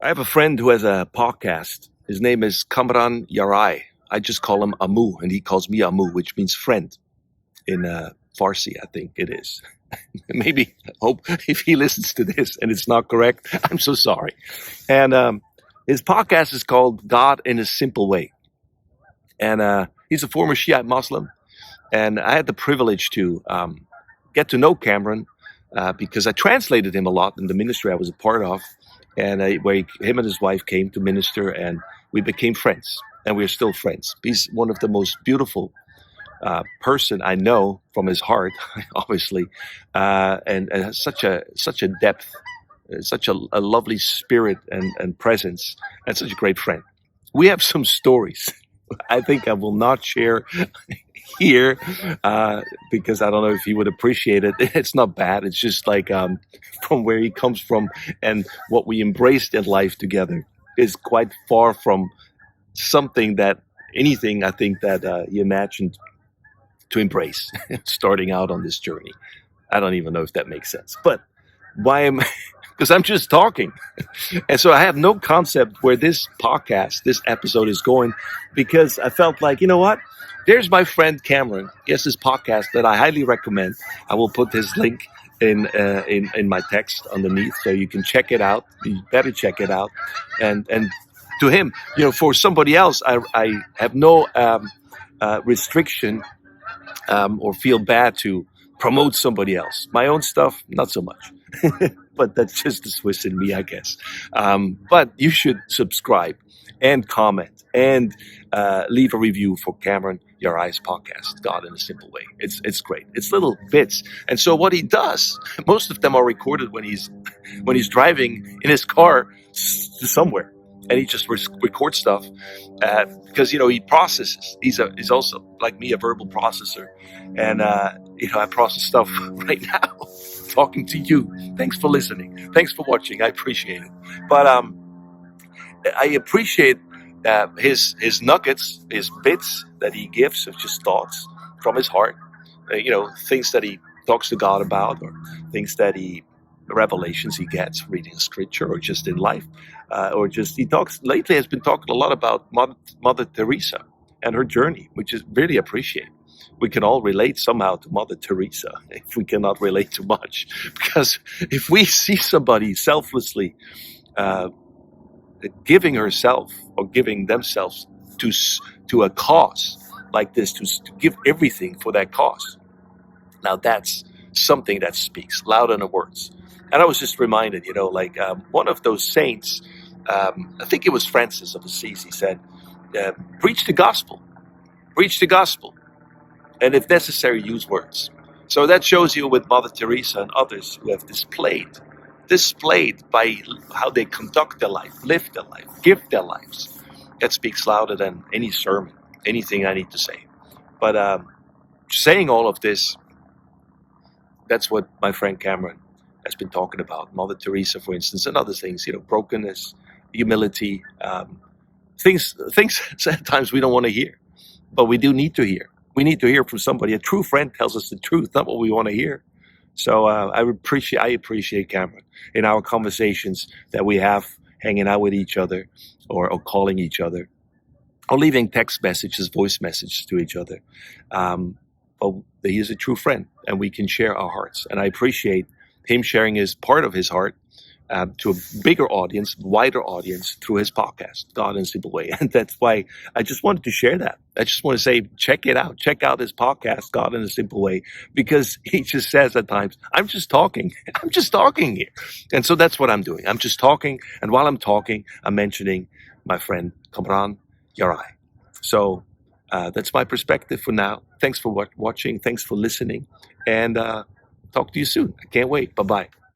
I have a friend who has a podcast. His name is KAMRAN YARAEI. I just call him Amu, and he calls me Amu, which means friend in Farsi, I think it is. Maybe, hope if he listens to this and it's not correct, I'm so sorry. And his podcast is called God in a Simple Way. And he's a former Shiite Muslim. And I had the privilege to get to know Kamran because I translated him a lot in the ministry I was a part of. And him and his wife came to minister, and we became friends, and we're still friends. He's one of the most beautiful person I know from his heart, obviously, and has such a depth, such a lovely spirit and presence, and such a great friend. We have some stories. I think I will not share here because I don't know if he would appreciate it. It's not bad. It's just like from where he comes from and what we embraced in life together is quite far from anything I think that he imagined to embrace starting out on this journey. I don't even know if that makes sense. But why am because I'm just talking. And so I have no concept where this episode is going, because I felt like, you know what? There's my friend Kamran. He has this podcast that I highly recommend. I will put his link in my text underneath, so you can check it out. You better check it out. And to him, for somebody else, I have no restriction or feel bad to promote somebody else. My own stuff, not so much. But that's just the Swiss in me, I guess. But you should subscribe and comment and leave a review for Kamran Yaраei's podcast, God in a Simple Way. It's great. It's little bits. And so what he does, most of them are recorded when he's driving in his car to somewhere. And he just records stuff because, he processes. He's also, like me, a verbal processor. And, I process stuff right now, talking to you. Thanks for listening. Thanks for watching. I appreciate it. But I appreciate his nuggets, his bits that he gives of just thoughts from his heart. Things that he talks to God about, or things that revelations he gets reading scripture, or just in life, or just lately has been talking a lot about Mother Teresa and her journey, which is really appreciate. We can all relate somehow to Mother Teresa, if we cannot relate too much, because if we see somebody selflessly giving herself or giving themselves to a cause like this, to give everything for that cause, now that's something that speaks louder than words. And I was just reminded, one of those saints, I think it was Francis of Assisi, said, preach the gospel, and if necessary, use words. So that shows you with Mother Teresa and others who have displayed by how they conduct their life, live their life, give their lives. That speaks louder than any sermon, anything I need to say. But saying all of this, that's what my friend Kamran has been talking about. Mother Teresa, for instance, and other things, brokenness, humility, things at times we don't want to hear, but we do need to hear. We need to hear from somebody. A true friend tells us the truth, not what we want to hear. So I appreciate Kamran in our conversations that we have, hanging out with each other, or calling each other, or leaving text messages, voice messages to each other. But he is a true friend, and we can share our hearts. And I appreciate him sharing his part of his heart to a bigger audience, wider audience, through his podcast, God in a Simple Way. And that's why I just wanted to share that. I just want to say, check it out. Check out his podcast, God in a Simple Way, because he just says at times, I'm just talking. I'm just talking here. And so that's what I'm doing. I'm just talking. And while I'm talking, I'm mentioning my friend, Kamran Yaраei. So that's my perspective for now. Thanks for watching. Thanks for listening. And talk to you soon. I can't wait. Bye-bye.